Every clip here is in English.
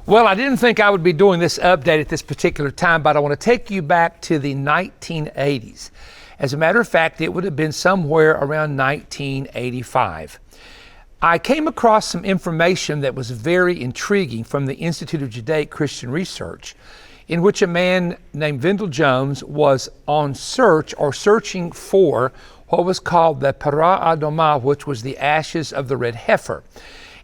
Well, I didn't think I would be doing this update at this particular time, but I want to take you back to the 1980s. As a matter of fact, it would have been somewhere around 1985. I came across some information that was very intriguing from the Institute of Judaic Christian Research, in which a man named Vendel Jones was on searching for what was called the Para Adoma, which was the ashes of the red heifer.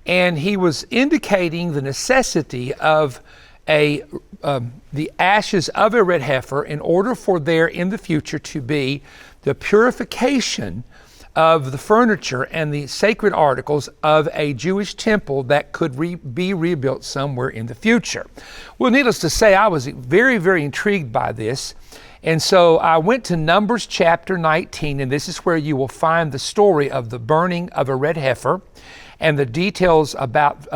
And he was indicating the necessity of the ashes of a red heifer in order for there in the future to be the purification of the furniture and the sacred articles of a Jewish temple that could be rebuilt somewhere in the future. Well, needless to say, I was very, very intrigued by this. And so I went to Numbers chapter 19, and this is where you will find the story of the burning of a red heifer and the details about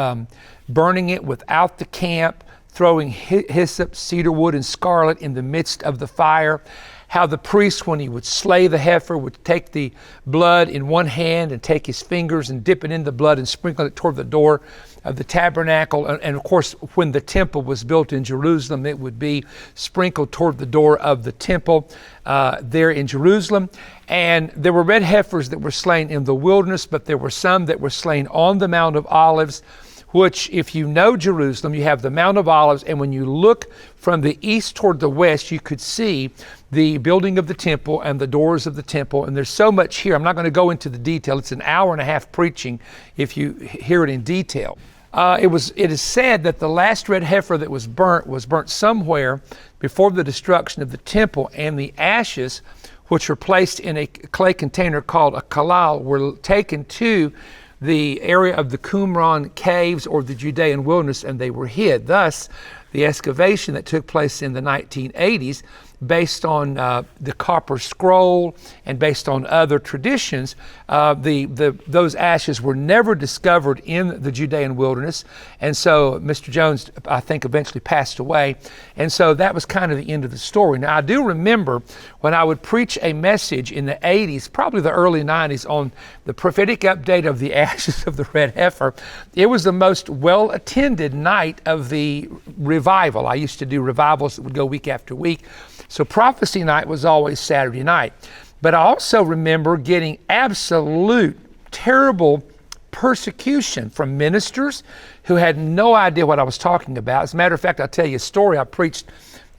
burning it without the camp, throwing hyssop, cedar wood, and scarlet in the midst of the fire. How the priest, when he would slay the heifer, would take the blood in one hand and take his fingers and dip it in the blood and sprinkle it toward the door of the tabernacle. And of course, when the temple was built in Jerusalem, it would be sprinkled toward the door of the temple there in Jerusalem. And there were red heifers that were slain in the wilderness, but there were some that were slain on the Mount of Olives, which, if you know Jerusalem, you have the Mount of Olives, and when you look from the east toward the west, you could see the building of the temple and the doors of the temple. And there's so much here. I'm not going to go into the detail. It's an hour and a half preaching if you hear it in detail. It is said that the last red heifer that was burnt somewhere before the destruction of the temple, and the ashes, which were placed in a clay container called a kalal, were taken to the area of the Qumran caves or the Judean wilderness, and they were hid. Thus, the excavation that took place in the 1980s, based on the copper scroll and based on other traditions, those ashes were never discovered in the Judean wilderness. And so Mr. Jones, I think, eventually passed away. And so that was kind of the end of the story. Now, I do remember when I would preach a message in the 80s, probably the early 90s, on the prophetic update of the ashes of the red heifer. It was the most well-attended night of the revival. I used to do revivals that would go week after week. So prophecy night was always Saturday night. But I also remember getting absolute terrible persecution from ministers who had no idea what I was talking about. As a matter of fact, I'll tell you a story. I preached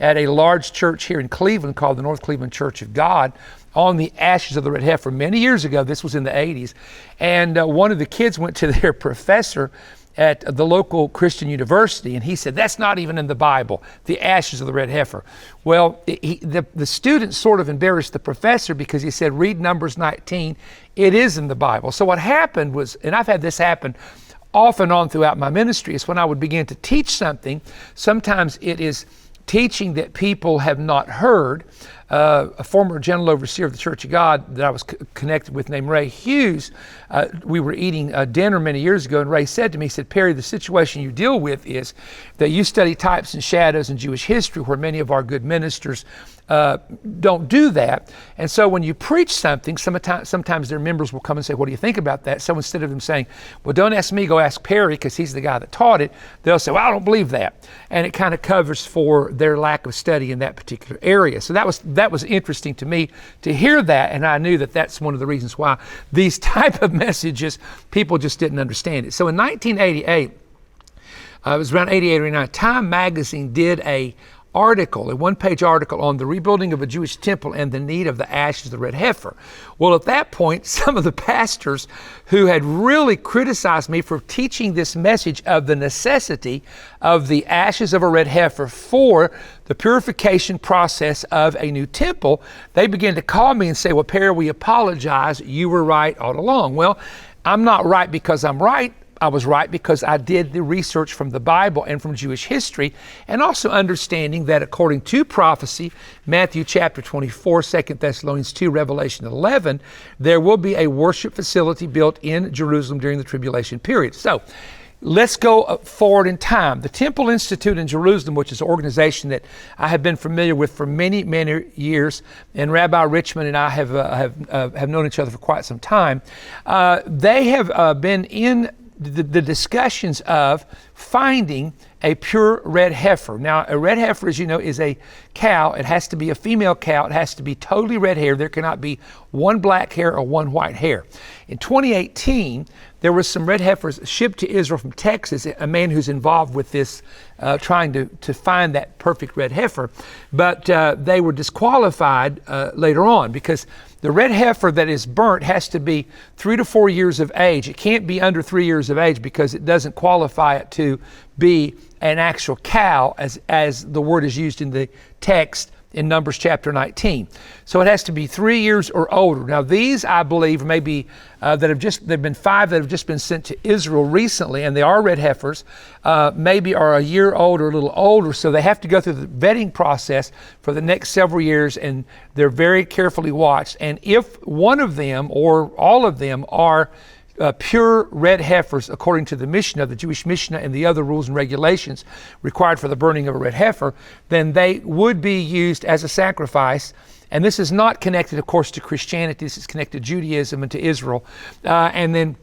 at a large church here in Cleveland called the North Cleveland Church of God on the ashes of the red heifer many years ago. This was in the 80s. And one of the kids went to their professor at the local Christian university, and he said, "That's not even in the Bible, the ashes of the red heifer." Well, the student sort of embarrassed the professor because he said, "Read Numbers 19, it is in the Bible." So what happened was, and I've had this happen off and on throughout my ministry, is when I would begin to teach something, sometimes it is teaching that people have not heard. A former general overseer of the Church of God that I was connected with named Ray Hughes, we were eating dinner many years ago, and Ray said to me, he said, "Perry, the situation you deal with is that you study types and shadows in Jewish history, where many of our good ministers don't do that. And so when you preach something, sometimes their members will come and say, 'What do you think about that?' So instead of them saying, 'Well, don't ask me, go ask Perry, because he's the guy that taught it,' they'll say, 'Well, I don't believe that.' And it kind of covers for their lack of study in that particular area. So that was interesting to me to hear that, and I knew that that's one of the reasons why these type of messages, people just didn't understand it. So in 1988, it was around 88 or 89, Time magazine did a one-page article on the rebuilding of a Jewish temple and the need of the ashes of the red heifer. Well, at that point, some of the pastors who had really criticized me for teaching this message of the necessity of the ashes of a red heifer for the purification process of a new temple, they began to call me and say, "Well, Perry, we apologize. You were right all along." Well, I'm not right because I'm right. I was right because I did the research from the Bible and from Jewish history, and also understanding that according to prophecy, Matthew chapter 24, 2 Thessalonians 2, Revelation 11, there will be a worship facility built in Jerusalem during the tribulation period. So let's go forward in time. The Temple Institute in Jerusalem, which is an organization that I have been familiar with for many, many years, and Rabbi Richmond and I have known each other for quite some time. They have been in the discussions of finding a pure red heifer. Now, a red heifer, as you know, is a cow. It has to be a female cow. It has to be totally red hair. There cannot be one black hair or one white hair. In 2018, there was some red heifers shipped to Israel from Texas, a man who's involved with this, trying to find that perfect red heifer. But they were disqualified later on because the red heifer that is burnt has to be 3 to 4 years of age. It can't be under 3 years of age because it doesn't qualify it to be an actual cow as the word is used in the text in Numbers chapter 19. So it has to be 3 years or older. Now these, I believe, maybe there've been 5 that have just been sent to Israel recently, and they are red heifers, maybe are a year old or a little older, so they have to go through the vetting process for the next several years, and they're very carefully watched. And if one of them or all of them are pure red heifers, according to the Mishnah, the Jewish Mishnah, and the other rules and regulations required for the burning of a red heifer, then they would be used as a sacrifice. And this is not connected, of course, to Christianity. This is connected to Judaism and to Israel. And then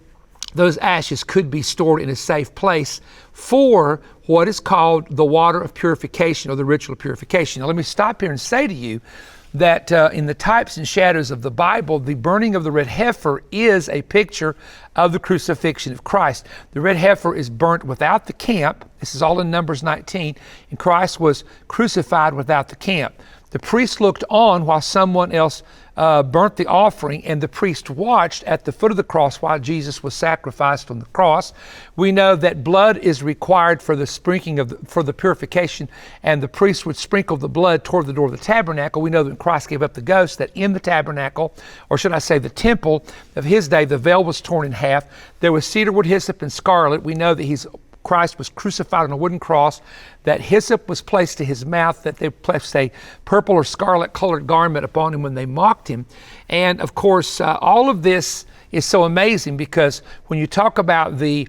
those ashes could be stored in a safe place for what is called the water of purification, or the ritual of purification. Now, let me stop here and say to you that in the types and shadows of the Bible, the burning of the red heifer is a picture of the crucifixion of Christ. The red heifer is burnt without the camp. This is all in Numbers 19. And Christ was crucified without the camp. The priest looked on while someone else burnt the offering, and the priest watched at the foot of the cross while Jesus was sacrificed on the cross. We know that blood is required for the sprinkling for the purification, and the priest would sprinkle the blood toward the door of the tabernacle. We know that when Christ gave up the ghost, that in the tabernacle, or should I say the temple of his day, the veil was torn in half. There was cedarwood, hyssop, and scarlet. We know that Christ was crucified on a wooden cross, that hyssop was placed to his mouth, that they placed a purple or scarlet colored garment upon him when they mocked him. And of course, all of this is so amazing because when you talk about the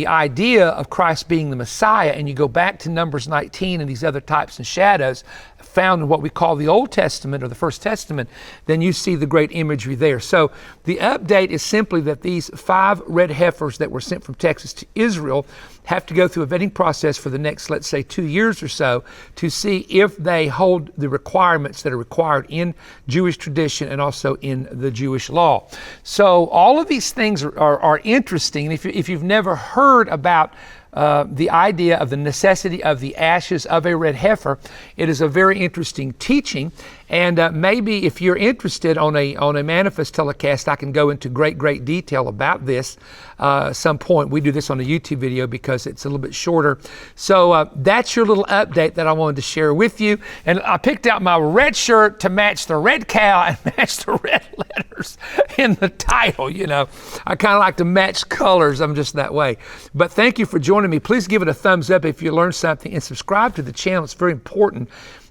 idea of Christ being the Messiah, and you go back to Numbers 19 and these other types and shadows found in what we call the Old Testament or the First Testament, then you see the great imagery there. So the update is simply that these 5 red heifers that were sent from Texas to Israel have to go through a vetting process for the next, let's say, 2 years or so to see if they hold the requirements that are required in Jewish tradition and also in the Jewish law. So all of these things are interesting. And if you've never heard about the idea of the necessity of the ashes of a red heifer, it is a very interesting teaching. And maybe if you're interested on a manifest telecast, I can go into great detail about this some point. We do this on a YouTube video because it's a little bit shorter. So that's your little update that I wanted to share with you. And I picked out my red shirt to match the red cow and match the red letters in the title. You know, I kind of like to match colors. I'm just that way. But thank you for joining me. Please give it a thumbs up if you learned something, and subscribe to the channel. It's very important.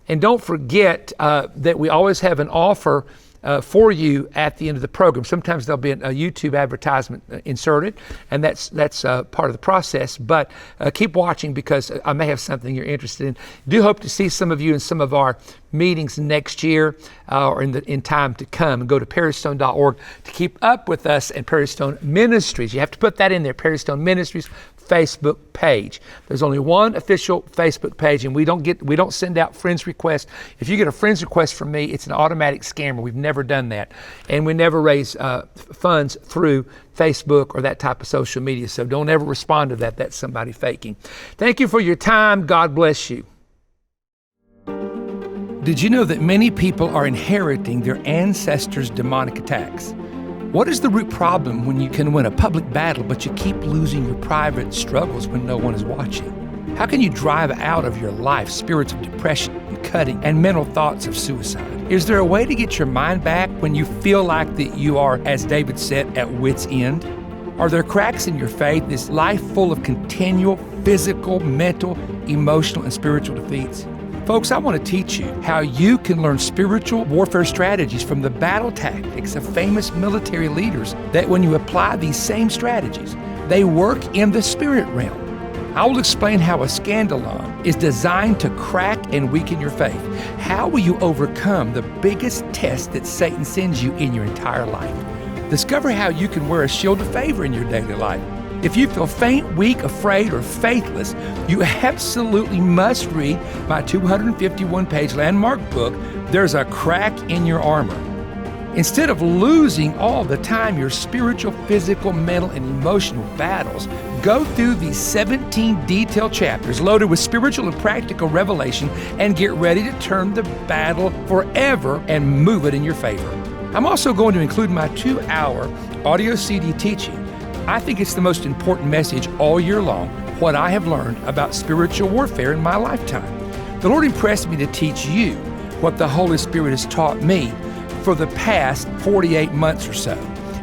And don't forget that we always have an offer for you at the end of the program. Sometimes there'll be a YouTube advertisement inserted, and that's part of the process. But keep watching because I may have something you're interested in. Do hope to see some of you in some of our meetings next year or in time to come. And go to perrystone.org to keep up with us and Perry Stone Ministries. You have to put that in there, Perry Stone Ministries Facebook page. There's only one official Facebook page, and we don't send out friends requests. If you get a friends request from me, it's an automatic scammer. We've never done that, and we never raise funds through Facebook or that type of social media. So don't ever respond to that. That's somebody faking. Thank you for your time. God bless you. Did you know that many people are inheriting their ancestors' demonic attacks? What is the root problem when you can win a public battle, but you keep losing your private struggles when no one is watching? How can you drive out of your life spirits of depression and cutting and mental thoughts of suicide? Is there a way to get your mind back when you feel like that you are, as David said, at wit's end? Are there cracks in your faith, this life full of continual physical, mental, emotional, and spiritual defeats? Folks, I want to teach you how you can learn spiritual warfare strategies from the battle tactics of famous military leaders, that when you apply these same strategies, they work in the spirit realm. I will explain how a scandalon is designed to crack and weaken your faith. How will you overcome the biggest test that Satan sends you in your entire life? Discover how you can wear a shield of favor in your daily life. If you feel faint, weak, afraid, or faithless, you absolutely must read my 251-page landmark book, There's a Crack in Your Armor. Instead of losing all the time your spiritual, physical, mental, and emotional battles, go through these 17 detailed chapters loaded with spiritual and practical revelation and get ready to turn the battle forever and move it in your favor. I'm also going to include my 2-hour audio CD teaching. I think it's the most important message all year long, what I have learned about spiritual warfare in my lifetime. The Lord impressed me to teach you what the Holy Spirit has taught me for the past 48 months or so,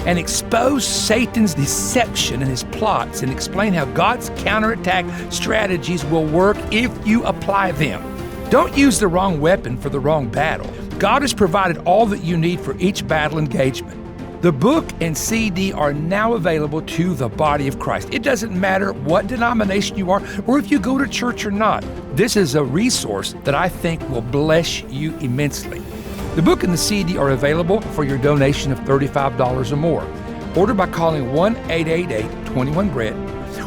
and expose Satan's deception and his plots and explain how God's counterattack strategies will work if you apply them. Don't use the wrong weapon for the wrong battle. God has provided all that you need for each battle engagement. The book and CD are now available to the body of Christ. It doesn't matter what denomination you are or if you go to church or not. This is a resource that I think will bless you immensely. The book and the CD are available for your donation of $35 or more. Order by calling 1-888-21-BREAD,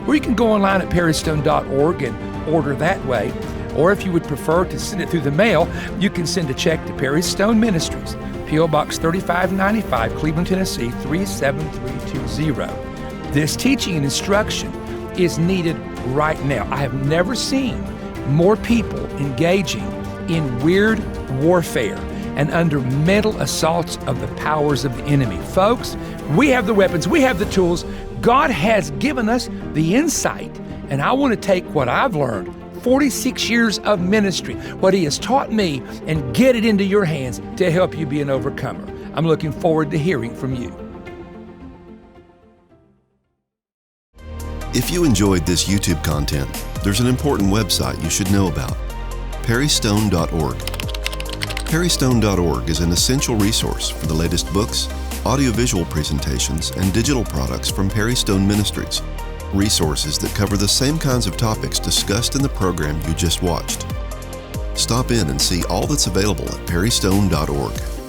or you can go online at perrystone.org and order that way. Or if you would prefer to send it through the mail, you can send a check to Perry Stone Ministries, P.O. Box 3595, Cleveland, Tennessee 37320. This teaching and instruction is needed right now. I have never seen more people engaging in weird warfare and under mental assaults of the powers of the enemy. Folks, we have the weapons, we have the tools. God has given us the insight, and I want to take what I've learned 46 years of ministry, what He has taught me, and get it into your hands to help you be an overcomer. I'm looking forward to hearing from you. If you enjoyed this YouTube content, there's an important website you should know about: perrystone.org. Perrystone.org is an essential resource for the latest books, audiovisual presentations, and digital products from Perry Stone Ministries. Resources that cover the same kinds of topics discussed in the program you just watched. Stop in and see all that's available at perrystone.org.